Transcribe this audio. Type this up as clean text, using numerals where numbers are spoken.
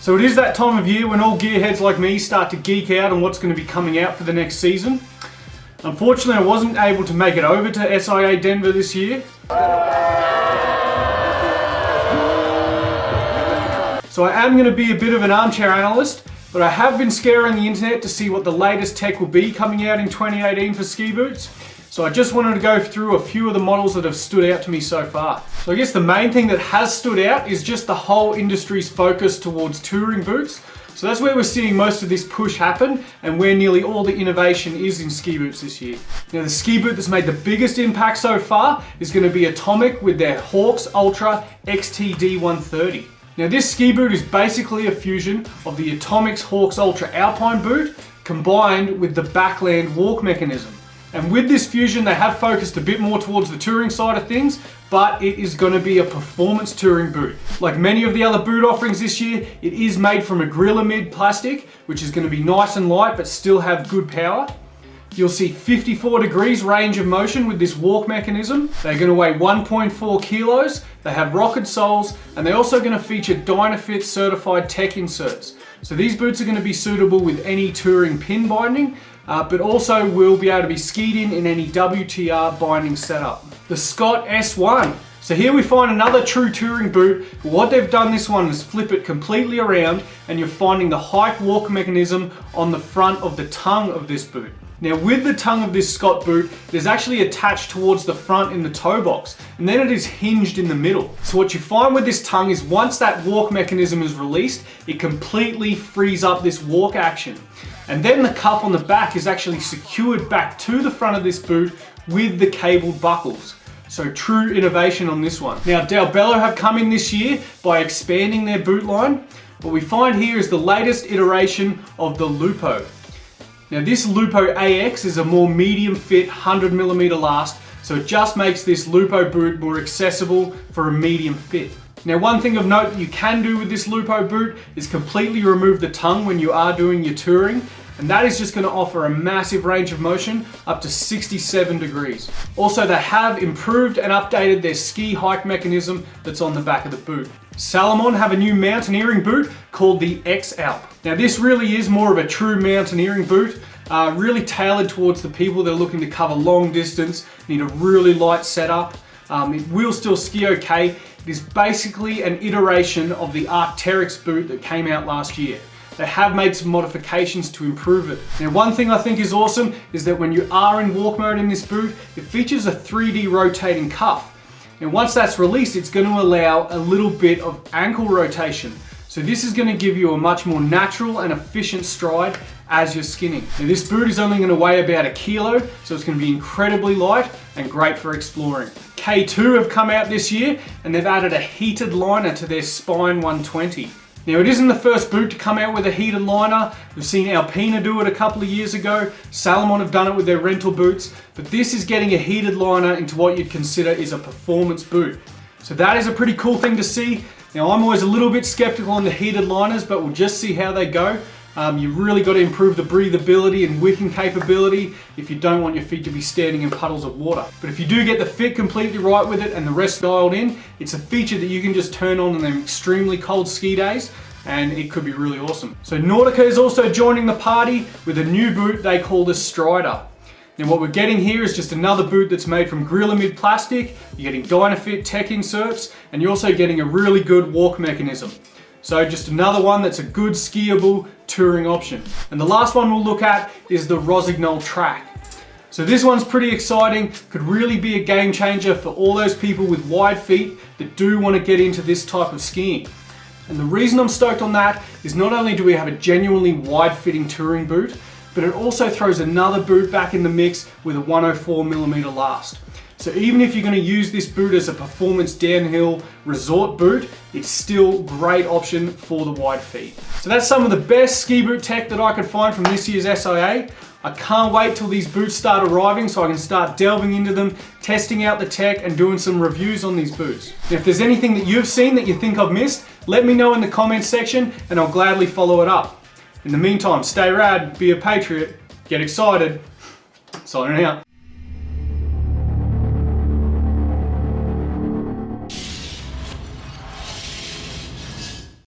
So it is that time of year when all gearheads like me start to geek out on what's going to be coming out for the next season. Unfortunately, I wasn't able to make it over to SIA Denver this year. So I am going to be a bit of an armchair analyst, but I have been scouring the internet to see what the latest tech will be coming out in 2018 for ski boots. So I just wanted to go through a few of the models that have stood out to me so far. So I guess the main thing that has stood out is just the whole industry's focus towards touring boots. So that's where we're seeing most of this push happen and where nearly all the innovation is in ski boots this year. Now the ski boot that's made the biggest impact so far is going to be Atomic with their Hawx Ultra XTD 130. Now this ski boot is basically a fusion of the Atomic's Hawx Ultra Alpine boot combined with the Backland walk mechanism. And with this fusion, they have focused a bit more towards the touring side of things, but it is going to be a performance touring boot. Like many of the other boot offerings this year, it is made from acrylamide plastic, which is going to be nice and light, but still have good power. You'll see 54 degrees range of motion with this walk mechanism. They're going to weigh 1.4 kilos. They have rocket soles, and they're also going to feature Dynafit certified tech inserts. So these boots are going to be suitable with any touring pin binding, but also will be able to be skied in any WTR binding setup. The Scott S1. So here we find another true touring boot. What they've done this one is flip it completely around, and you're finding the hike walk mechanism on the front of the tongue of this boot. Now with the tongue of this Scott boot, it is actually attached towards the front in the toe box, and then it is hinged in the middle. So what you find with this tongue is once that walk mechanism is released, it completely frees up this walk action. And then the cuff on the back is actually secured back to the front of this boot with the cabled buckles. So true innovation on this one. Now Dalbello have come in this year by expanding their boot line. What we find here is the latest iteration of the Lupo. Now this Lupo AX is a more medium fit 100mm last, so it just makes this Lupo boot more accessible for a medium fit. Now one thing of note that you can do with this Lupo boot is completely remove the tongue when you are doing your touring, and that is just going to offer a massive range of motion up to 67 degrees. Also they have improved and updated their ski hike mechanism that's on the back of the boot. Salomon have a new mountaineering boot called the X-Alp. Now this really is more of a true mountaineering boot, really tailored towards the people that are looking to cover long distance, need a really light setup. It will still ski okay. It is basically an iteration of the Arc'teryx boot that came out last year. They have made some modifications to improve it. Now one thing I think is awesome is that when you are in walk mode in this boot, it features a 3D rotating cuff. And once that's released, it's going to allow a little bit of ankle rotation. So this is going to give you a much more natural and efficient stride as you're skinning. Now this boot is only going to weigh about 1 kilo, so it's going to be incredibly light and great for exploring. K2 have come out this year and they've added a heated liner to their Spyne 120. Now it isn't the first boot to come out with a heated liner. We've seen Alpina do it a couple of years ago. Salomon have done it with their rental boots, but this is getting a heated liner into what you'd consider is a performance boot. So that is a pretty cool thing to see. Now I'm always a little bit skeptical on the heated liners, but we'll just see how they go. You've really got to improve the breathability and wicking capability if you don't want your feet to be standing in puddles of water. But if you do get the fit completely right with it and the rest dialed in, it's a feature that you can just turn on them extremely cold ski days, and it could be really awesome. So Nordica is also joining the party with a new boot they call the Strider. Now what we're getting here is just another boot that's made from acrylamide plastic. You're getting Dynafit tech inserts, and you're also getting a really good walk mechanism. So just another one that's a good skiable touring option. And the last one we'll look at is the Rossignol Track. So this one's pretty exciting, could really be a game changer for all those people with wide feet that do want to get into this type of skiing. And the reason I'm stoked on that is not only do we have a genuinely wide fitting touring boot, but it also throws another boot back in the mix with a 104mm last. So even if you're going to use this boot as a performance downhill resort boot, it's still a great option for the wide feet. So that's some of the best ski boot tech that I could find from this year's SIA. I can't wait till these boots start arriving so I can start delving into them, testing out the tech and doing some reviews on these boots. Now, if there's anything that you've seen that you think I've missed, let me know in the comments section and I'll gladly follow it up. In the meantime, stay rad, be a patriot, get excited. Signing out.